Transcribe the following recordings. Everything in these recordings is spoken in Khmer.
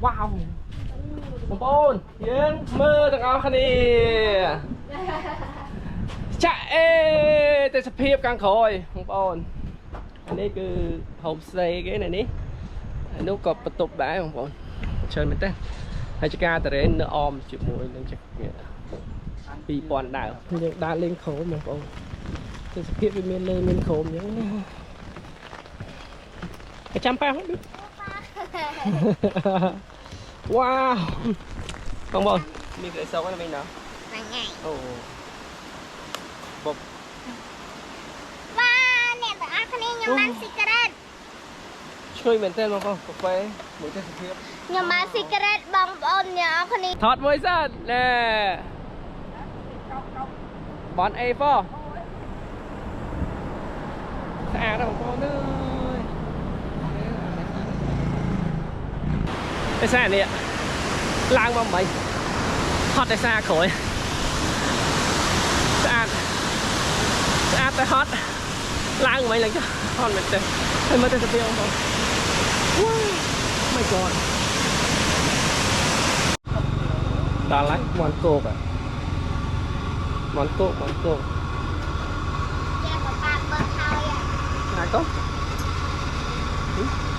ว้าวបងប្អូនយើងមើលទាំងអស់គ្នាចាក់អេទេសភាពខាងក្រោយបងប្អូននេះគឺ homestay គេនៅនេះនោះក៏បន្ទប់ដែរបងប្អូនច្រើនមែនទេហើយចការតារ៉េននៅអមជាមួយនឹង2000ដើមយើងដើរលេងក្រោមបងប្អូនទេសភាពវាមានលើមានក្រោមអញ្ចឹងតែចាំប៉ះវ៉ាវបងប្អូនមានក្អីសោកណាមិញណាថ្ងៃអូបុកវ៉ាអ្នកទាំងអស់គ្នាខ្ញុំបានស៊ីការ៉េតជួយមែនទេបងប្អូនកាហ្វេមួយទេសភាពខ្ញុំបានស៊ីការ៉េតបងប្អូនអ្នកអស់គ្នាថតមួយសិនណែបន A4 ស្អាតណាស់បងប្អូនអើយតែស្អាតនេះឡើងមកមិនហត់តែស្អាតក្រោយស្អាតតែហត់ឡើងមិនឡើងចុះហត់មែនទេហើយមើលទៅស្ពាបងប្អូន my god ដល់ហើយមន់គោកមន់គោកចាប៉ាបើហើយណាកុំ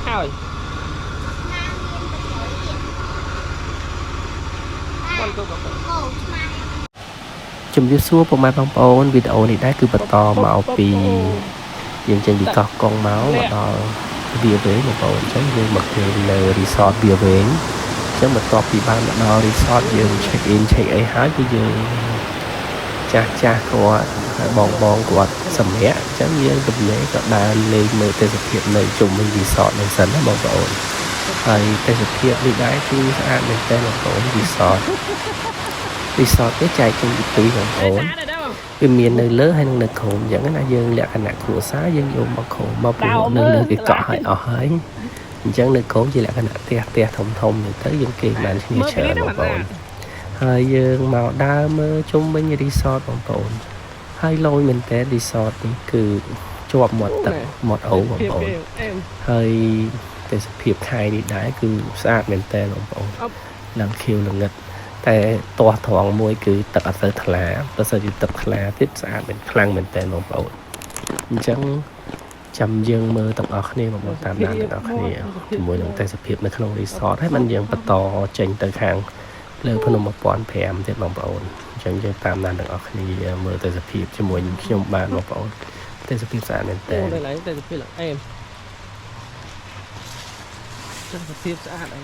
ហើយជំរាបសួរពុកម៉ែបងប្អូនវីដេអូនេះដែរគឺបន្តមកពីយើងចេញពីកោះកុងមកដល់វាវែងបងប្អូនអញ្ចឹងយើងមកគេនៅ resort វាវែងអញ្ចឹងបន្ទាប់ពីបានមកដល់ resort យើង check in check អីហើយគឺយើងចាស់គាត់ហើយបងគាត់សម្រាប់អញ្ចឹងយើងទំនេរក៏ដើរលេងមើលទេសភាពនៅជុំវិញ resort នេះសិនណាបងប្អូនហើយទេសភាពនេះដែរគឺស្អាតមែនទែនបងប្អូន resort នេះចែកចេញពីពីរបងប្អូនវាមាននៅលើហើយនិងនៅក្រោមអញ្ចឹងណាយើងលក្ខណៈគ្រួសារយើងយកមកក្រោមមកព្រោះនៅលើគេកក់ឲ្យអស់ហើយអញ្ចឹងនៅក្រោមជាលក្ខណៈផ្ទះធំហ្នឹងទៅយើងគេបានឈ្នះច្រើនបងប្អូនហើយយើងមកដើរមើលជុំវិញ resort បងប្អូនហើយលយមែនតើ resort នេះគឺជាប់មាត់ទឹកមាត់អូបងប្អូនហើយទេសភាពខែនេះដែរគឺស្អាតមែនតើបងប្អូនឡើងខៀវល្ងិតតែទាស់ត្រង់មួយគឺទឹកអត់ទៅថ្លាបើសិនជាទឹកថ្លាទៀតស្អាតមែនខ្លាំងមែនតើបងប្អូនអញ្ចឹងចាំយើងមើលទាំងអស់គ្នាបងប្អូនតាមដានទាំងអស់គ្នាជាមួយនឹងទេសភាពនៅក្នុង resort ហើយបានយើងបន្តចេញទៅខាងលើភ្នំ1500ទៀតបងប្អូនអញ្ចឹងយើងតាមដានទាំងអស់គ្នាមើលទេសភាពជាមួយនឹងខ្ញុំបានបងប្អូនទេសភាពស្អាតមែនតើអូឡើយទេសភាពអែមទេសភាពស្អាតអី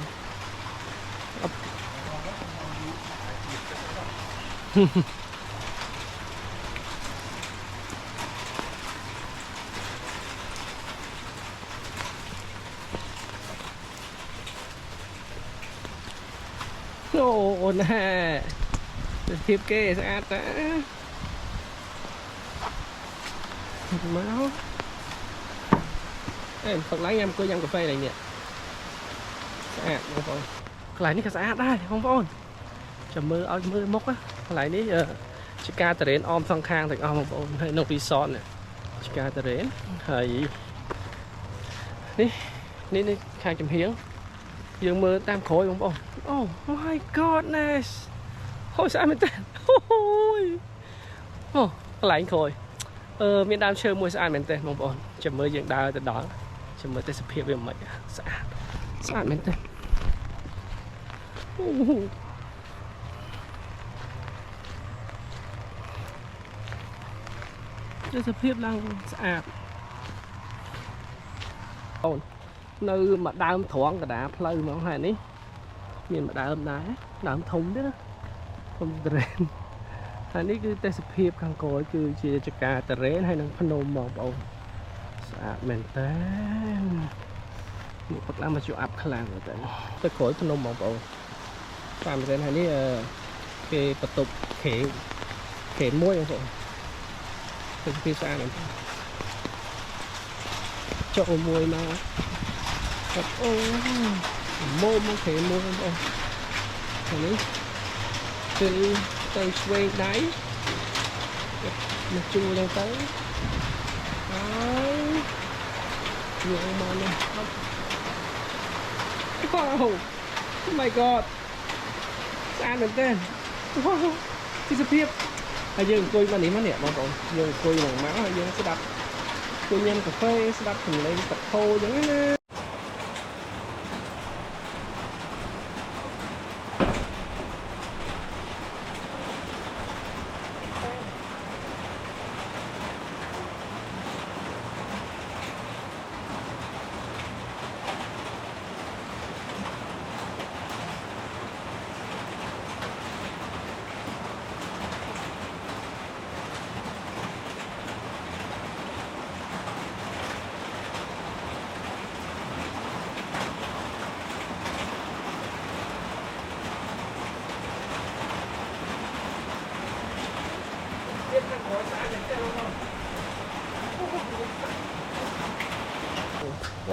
អូណាទេសភាពគេស្អាតតាមកអេផឹកឡើងញ៉ាំអង្គុយញ៉ាំកាហ្វេឡើយនេះស្អាតបងប្អូនកន្លែងនេះក៏ស្អាតដែរបងប្អូនចាំមើលឲ្យមើលមុខកន្លែងនេះជាការតារ៉េនអមសងខាងទាំងអស់បងប្អូនហើយនៅ resort នេះជាការតារ៉េនហើយនេះខាងចំហៀងយើងមើលតាមក្រោយបងប្អូនអូ my godness ហូរស្អាតមែនតើអូកន្លែងក្រោយមានដើមឈើមួយស្អាតមែនតើបងប្អូនចាំមើលយើងដើរទៅដល់ចាំមើលទេសភាពវាមិនស្អាតមែនតើទេសភាពឡើងស្អាតអូននៅមួយដើមត្រង់កណ្ដាលផ្លូវហ្មងហើយនេះមានមួយដើមដែរដើមធំទៀតណាធំតារ៉េនហើយនេះគឺទេសភាពខាងក្រោយគឺជាចការតារ៉េនហើយនឹងភ្នំបងប្អូនស្អាតមែនតើនេះផឹកឡើងមកជួអាប់ខ្លាំងទៅក្រោយភ្នំបងប្អូនតាមមែនហើយនេះគេបន្ទប់ខេមួយបងប្អូនទេសភាពស្អាតមែនចុះមួយមកអូមកខេមួយបងប្អូនហើយនេះគឺទៅឆ្វេងដៃមកជួលទៅហើយយកមកនេះវ៉ាវ my god ស្អាតមែនទេទីសភាពហើយយើងអង្គុយមកនេះមកនេះបងប្អូនយើងអង្គុយនឹងមកហើយយើងស្ដាប់អង្គុយញ៉ាំកាហ្វេស្ដាប់សំឡេងទឹកហូរអញ្ចឹងណា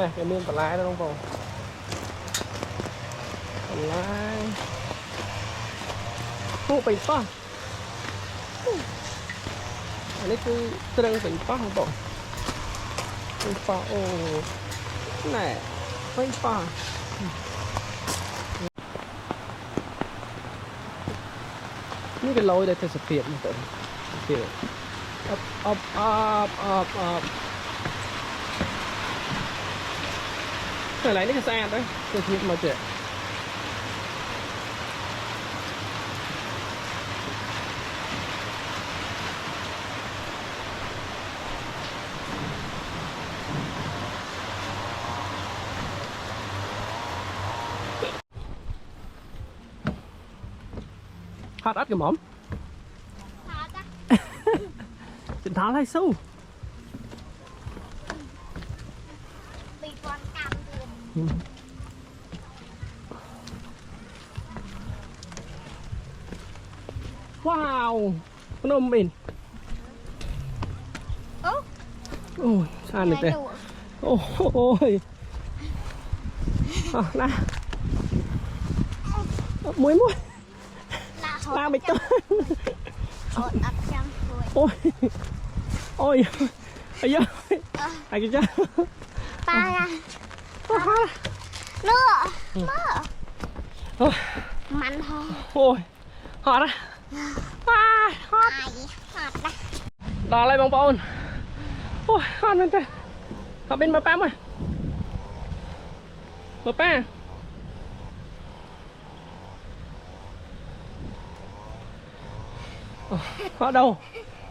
nè cái miếng bả lái đó đúng không bả lái ô bình pha anh ấy cứ trăng bình pha không bỏ bình pha ô nè bình pha những cái lối đây thì sập tiệm một kiểu up phải lấy cái xe đấy cái chuyện mà chuyện hot ớt kìa mỏm chuyện tháo hay sâu wow Phnom Penh ôi sao này thế ôi nè muối la mày to ôi ôi ai da ai cái cha ta nữa mặn thôi ôi hot á hot đò lại bông bông ôi hot lên đây họ bên bờ pam ơi bờ pam hot đâu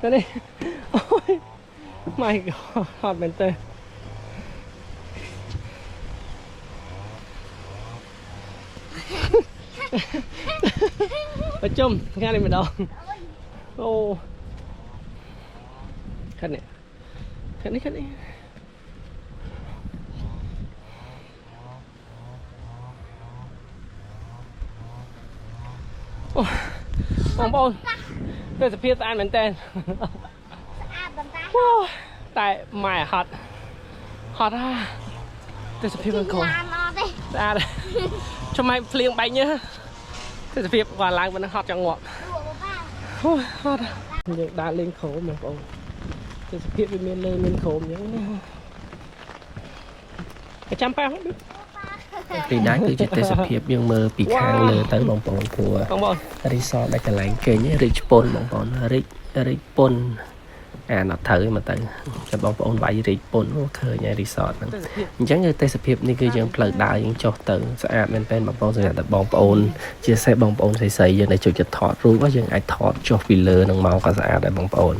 đây đi ôi my god hot bên đây ở chung nghe này mình đâu ô khăn này khăn đi ô bông bông đây là phía ta mình tên tại mày hot hot à đây là phía bên cổ ra đây cho mày phliêng bay nhá thế là việc và lại vẫn hot trong ngọt ôi hot những đá lên khổ mà cậu thế là việc bên lên khổ những cái trăm bao không biết ពីដែរគឺជាទេសភាពយើងមើលពីខាងលើទៅបងប្អូនព្រោះរីសតដែលកន្លែងគេងរីកប៉ុនបងប្អូនរីកប៉ុនអាណត់ត្រូវមកទៅចាំបងប្អូនវាយរីកប៉ុនឃើញហើយរីសតហ្នឹងអញ្ចឹងគឺទេសភាពនេះគឺយើងផ្លូវដើរយើងចុះទៅស្អាតមែនទែនបងប្អូនសម្រាប់តែបងប្អូនជាពិសេសបងប្អូនស្រីៗយើងដែលចូលចិត្តថតរូបយើងអាចថតចុះពីលើនឹងមកក៏ស្អាតដែរបងប្អូន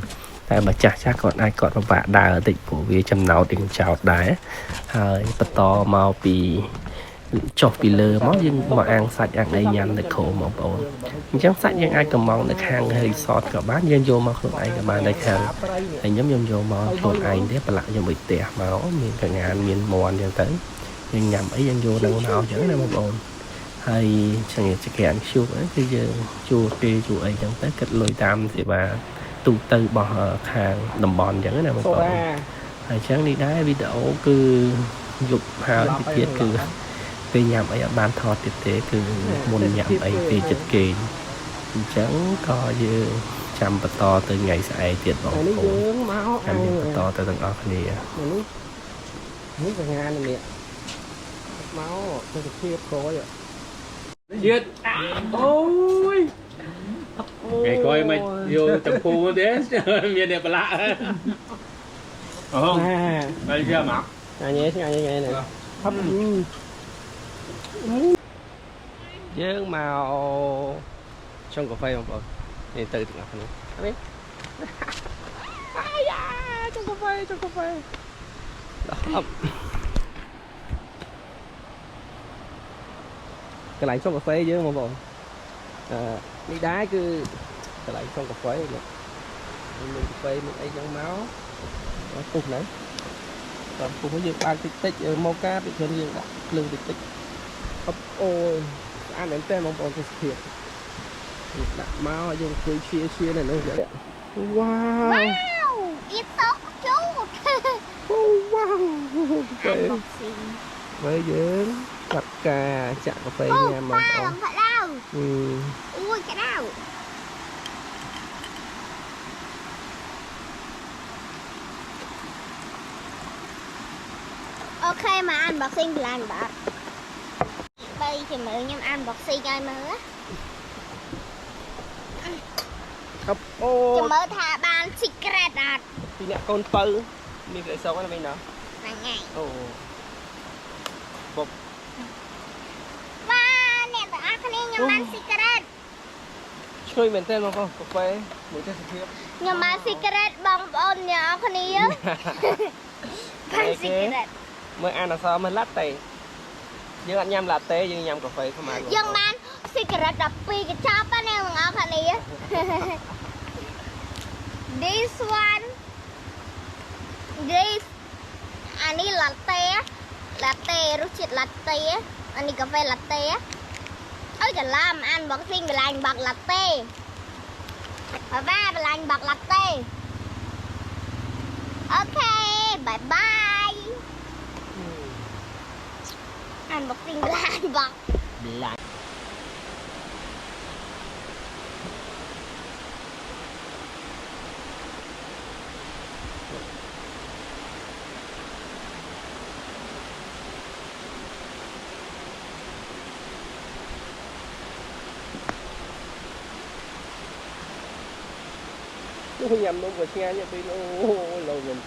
តែបើចាស់គាត់អាចគាត់ពិបាកដើរបន្តិចព្រោះវាចំណោទនឹងចោតដែរហើយបន្តមកពីចុះពីលើមកយើងមកអាំងសាច់អាំងអីញ៉ាំនៅក្រោមបងប្អូនអញ្ចឹងសាច់យើងអាចកំងនៅខាងរីសតក៏បានយើងយកមកខ្លួនឯងក៏បានដែរខាងហើយខ្ញុំយកមកខ្លួនឯងទេប្រឡាក់យកទៅផ្ទះមកមានកងានមានមាន់អញ្ចឹងទៅយើងញ៉ាំអីយើងយកនឹងមកអញ្ចឹងណាបងប្អូនហើយចឹងជាគេអានឈូកគឺយើងជួពេលជួអីអញ្ចឹងទៅគិតលុយតាមសេវាទូទៅរបស់ខាងតំបន់អញ្ចឹងណាបងប្អូនហើយអញ្ចឹងនេះដែរវីដេអូគឺយប់ហើយទៀតគឺពេលញ៉ាំអីអត់បានថតទៀតទេគឺមុនញ៉ាំអីពេលចិត្តគេអញ្ចឹងក៏យើងចាំបន្តទៅថ្ងៃស្អែកទៀតបងប្អូនចាំបន្តទៅទាំងអស់គ្នានេះកងាននេះមកទៅភាពក្រោយ Giết. Ôi. Ngày coi mày vô tập phu thế, miền đẹp lạ. Không? À, Đây kia mặc. nghe này. Hấp. Dương màu trong cà phê không bọn. Nhìn từ từ ngọc nữa. Biết. Ai da, trong cà phê. Đó. Cái lạnh trong cà phê chứ mà bọn. Đi đá cứ cái lạnh trong cà phê này. Mình cà phê mình ấy trong máu. Nó cục này. Còn cục nó dừng ban tích màu cá bị thương dừng đặt lưng tích. Ôi, ăn đến tên mong bọn cái thiệt. Đặt máu dùng cười chia này nữa vậy. Wow. Wow, ít tóc chút. Wow. Với dưỡng cặp cà chạm cà phê nha mà. Không phải đâu. Ui cái đâu. Ok mà unboxing là anh bạn. Bây thì mới nhâm unboxing ai mới. Hấp Chứ ô. mới thả ban secret đạt. Thì nè con pơ. Mình phải sống ở bên đó. Là ngày. Ồ. Bột. Và nè tụi ăn khá nhâm ban secret. Chơi mình tên mà con cà phê. Mỗi cái thiệt. Nhâm ban secret bong ôn nhờ khá ní á. Ban secret. Mới ăn là sao mới latte. Dương ăn nhâm latte, dương nhâm cà phê không ai. Dương ban secret đập pi cái chop á nè mọi khá ní á. This one. This. Anh đi latte. Latte, rút chít latte. Anh đi cà phê latte. Ôi trời làm unboxing về lành bạc latte. Và ba về lành bạc latte. Ok, bye bye. Unboxing về lành bạc. Lại. Nó nhầm luôn vừa nghe như pin lâu mình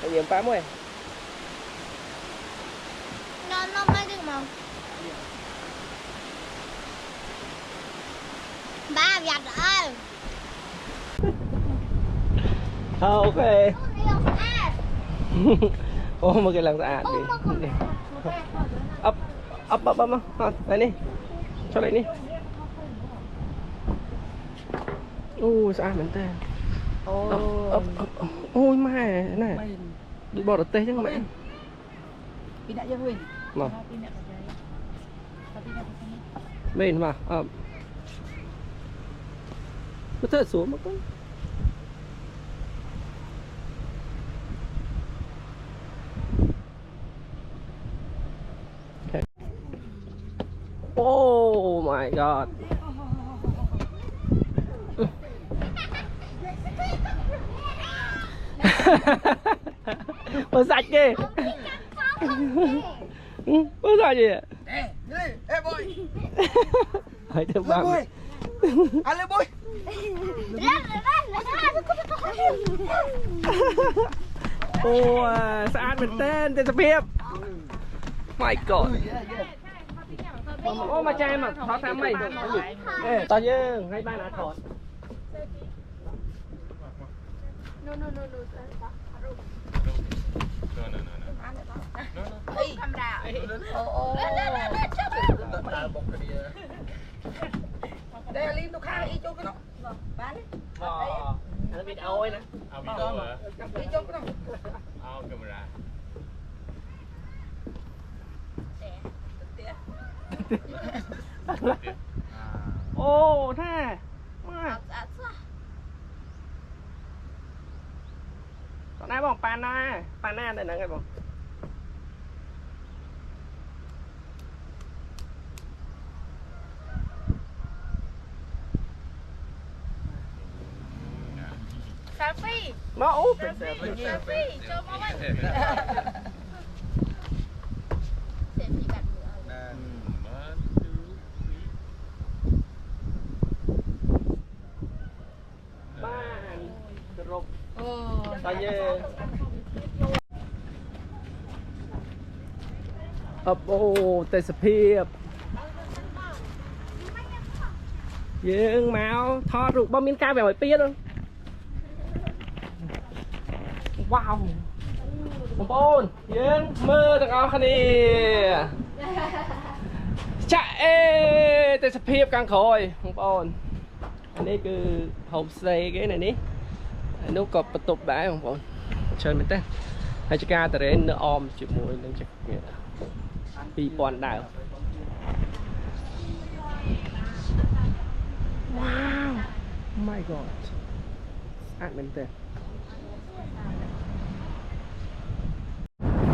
anh nhầm phá mới Nó mới được mà. Ba giặt ơi. ok ô một cái lần sạch đi ấp đây đi cho lại đi sạch mình tên ôi mai này đi bỏ được tê chứ mẹ mà bên mà nó thật xuống một cái oh my god Ủa sạch kì Ủa sao gì vậy? Ê boy. Hỏi thêm bạn Anh lên boy. Ô sao mình tên sập hiệp my god ô mà trai mà thọ tham mày tao chứ hay ba nã thọ Đây Linh tôi khai y chốt cái nó. Bán đi. Anh biết ôi nè. Y chốt cái nó. Camera. Ô thế còn ai bằng pana đây nè ngay bằng Selfie. mẫu Selfie. Cho mama. តាយើងអបអូទេសភាពយើងមកថតរូបបើមានការបែបឲ្យពៀនវ៉ាវបងប្អូនយើងមើលទាំងអស់គ្នាចាក់អេទេសភាពខាងក្រោយបងប្អូននេះគឺ homestay គេនេះនោះក៏បន្ទប់ដែរបងប្អូនច្រើនមែនទេហើយចការតារ៉េននៅអមជាមួយនឹងចកា2000ដើមវ៉ាវ my god ស្អាតមែនទេ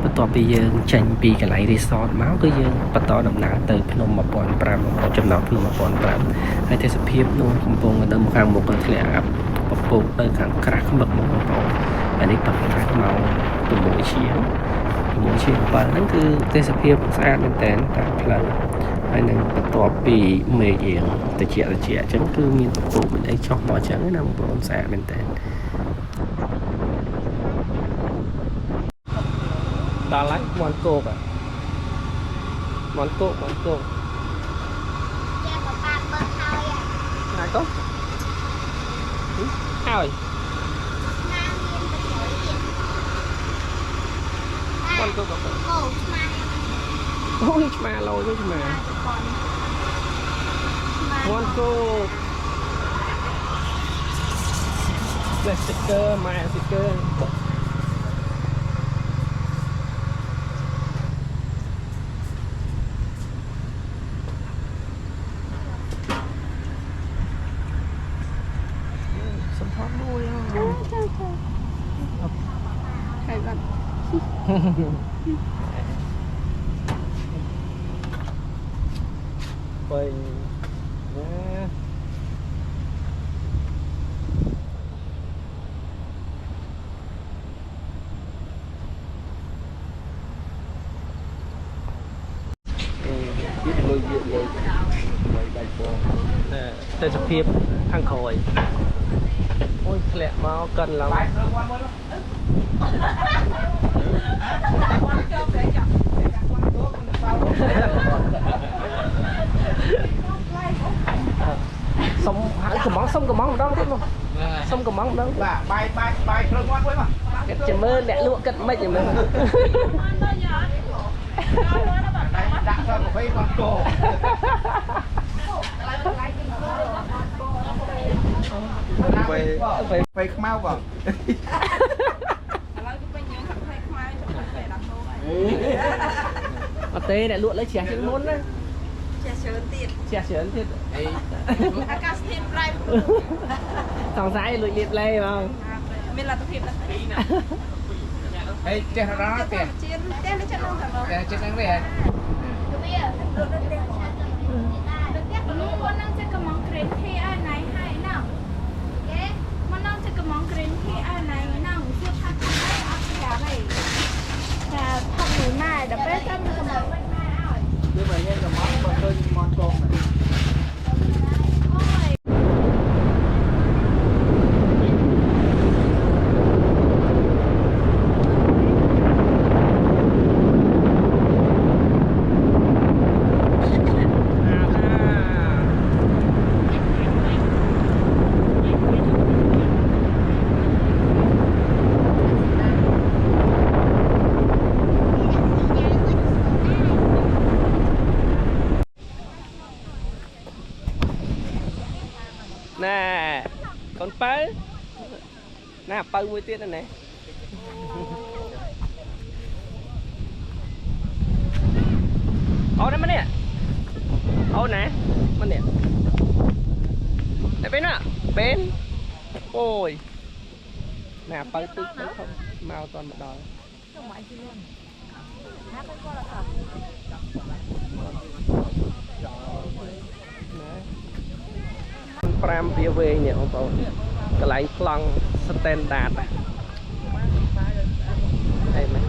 បន្ទាប់ពីយើងចេញពីកន្លែង resort មកគឺយើងបន្តដំណើរទៅភ្នំ1500ចំណោមភ្នំ1500ហើយទេសភាពនោះកំពុងនៅខាងមុខធ្លាក់អាប់ពពកទៅខាងក្រាស់ខ្មឹកមកបងប្អូនហើយនេះប្រហែលម៉ោង6ជាង7ហ្នឹងគឺទេសភាពស្អាតមែនតើតាមផ្លូវហើយនឹងបន្ទាប់ពីមេឃយើងតិចអញ្ចឹងគឺមានពពកមិនអីចុះមកអញ្ចឹងណាបងប្អូនស្អាតមែនតើដល់ហើយមន់គោកមន់គោកចាំមកប៉ាបើហើយ ណាកូនហើយ ណាមានប្រយោជន៍ទៀត មន់គោក អូស្មា អូយឆ្មាឡូយឆ្មាមន់គោកលេសស្ទីកឺម៉ែស្ទីកឺសំផស្សមួយហើយបាត់ពេញណាទេសភាពខាងក្រោយអូយធ្លាក់មកកិនឡើងសុំហៅកំងសុំកំងម្ដងទៀតមកសុំកំងម្ដងបាទបាយគ្រឿងមាត់មួយមក គិតចាំមើលអ្នកលក់គិតមិនចាំមើល ដាក់សល់20មាត់គោពេលខ្មៅបង អត់ទេអ្នកលក់លើជ្រះជាងមុនណាជ្រះច្រើនទៀតអីអាកាសធាតុប្រែសង្ស័យលួចលៀបលេបងមានលទ្ធភាពណាស់ហេចេះដល់ទេចេះចិត្តដល់តែចេះហ្នឹងទេមុននឹងจะกำลังเกรนที่อันไหนให้น่ะเอ๊ะมันต้องจะกำลังเกรนที่อันไหนน่ะเสื้อผ้าให้อัพยาไปแต่ทำหนูหน้าเดี๋ยวไปทำกำลัง như vậy nha, món mà khơi món con này. ណែកូនបើណាបើមួយទៀតណាអូនមកនេះអូនណាមកនេះតែពេលណាពេលអូយណាបើទឹកទៅធំមកអត់មកដល់5វាវែងនេះបងប្អូនកន្លែងប្លង់ standard អីមែន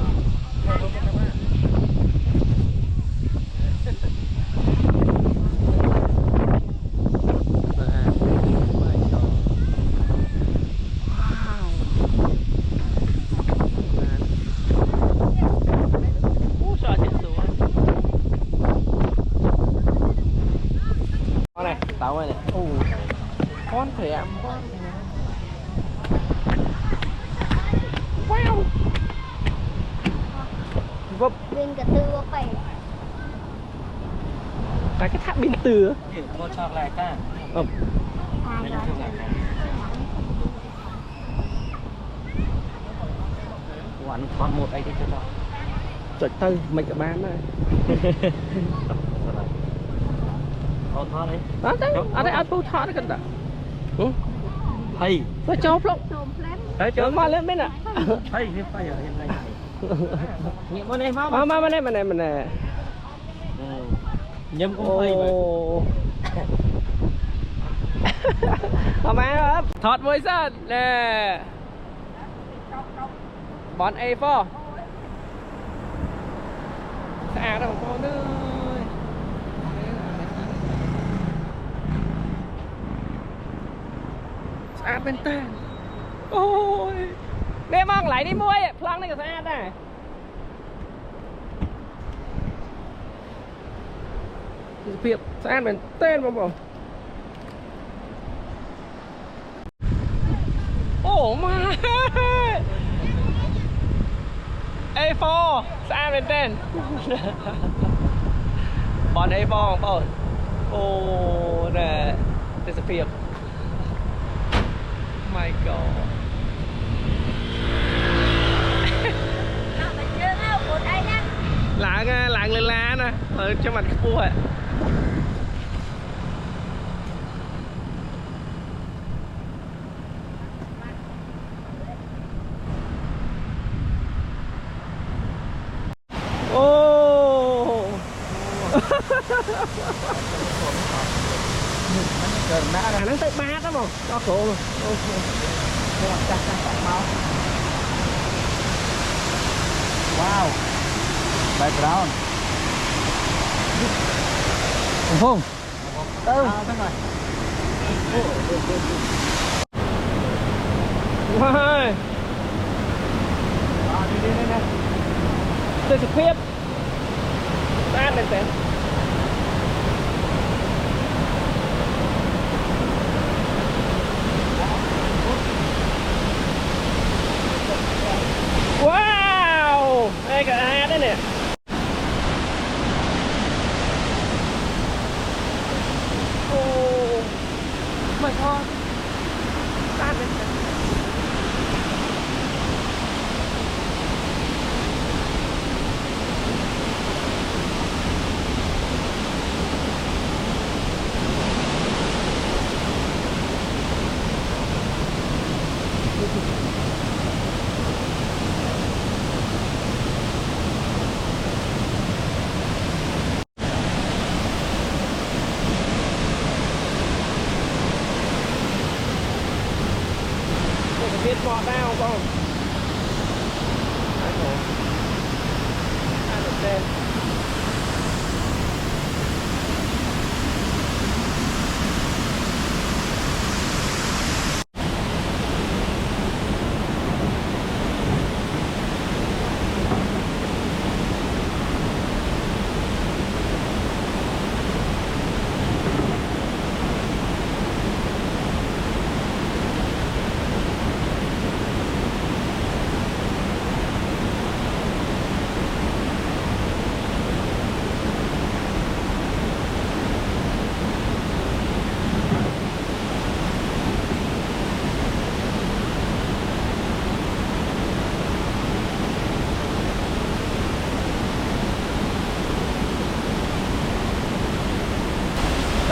tại cái tháp pin từ Cô cho lại cả. Quán còn một ấy đi cho. rồi tư mình cả bán này Con thoát đấy. ở đây ăn bù thọ đấy cần đã Hay. nó chộp lắm Đấy chờ mà lên bên ạ Hay cái phải ở hiện nay. Nghiệm bên em không? mà bên này Nhâm cũng hay vậy. má thọt môi sơn nè bọn A4 xa đâu con ơi xa bên tên ôi nè mong lại đi mua plong này có xa này việc xa bên tên mà bảo oh my A4 xa bên tên bọn A4 không bảo ô nè disappear my god lạng lên lá nè ở trong mặt cái cua ạ ô nó tới ba đó không cho cổ Wow. Background. Không. Đâu? wow Đi. đây là khuyết ta lên tên wow đây cả hai đấy nè oh my god ta lên tên biết bọ đao không tên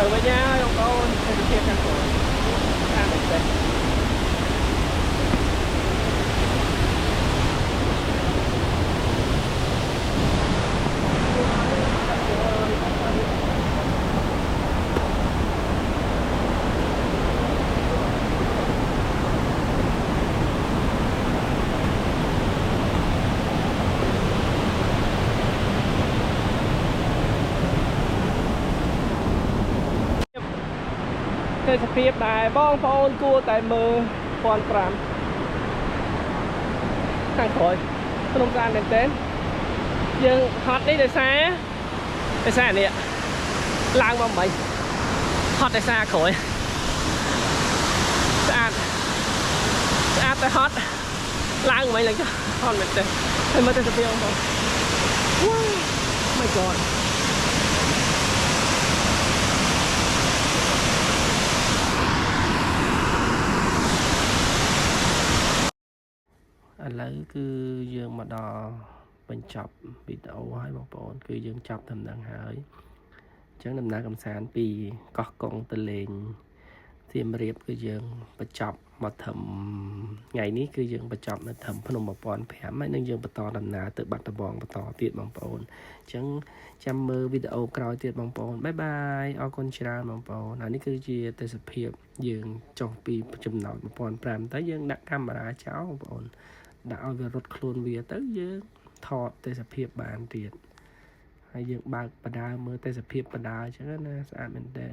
từ với nhau không có thì kia căn rồi ăn được đấy Hãy subscribe cho kênh Ghiền Mì Gõ để không bỏ lỡ những video hấp dẫn. ឥឡូវគឺយើងមកដល់បញ្ចប់វីដេអូហើយបងប្អូនគឺយើងចប់ដំណឹងហើយអញ្ចឹងដំណើរកំសាន្តពីកោះកុងទៅលេងសៀមរាបគឺយើងបញ្ចប់មកត្រឹមថ្ងៃនេះគឺយើងបញ្ចប់នៅត្រឹមភ្នំ1005ហើយនឹងយើងបន្តដំណើរទៅបាត់ដំបងបន្តទៀតបងប្អូនអញ្ចឹងចាំមើលវីដេអូក្រោយទៀតបងប្អូនបាយបាយអរគុណច្រើនបងប្អូនហើយនេះគឺជាទេសភាពយើងចុះពីចំណោទ1005ទៅយើងដាក់កាមេរ៉ាចោលបងប្អូនដាក់ឲ្យវារត់ខ្លួនវាទៅយើងថតទេសភាពបានទៀតហើយយើងបើកបដាមើលទេសភាពបដាអញ្ចឹងណាស្អាតមែនតើ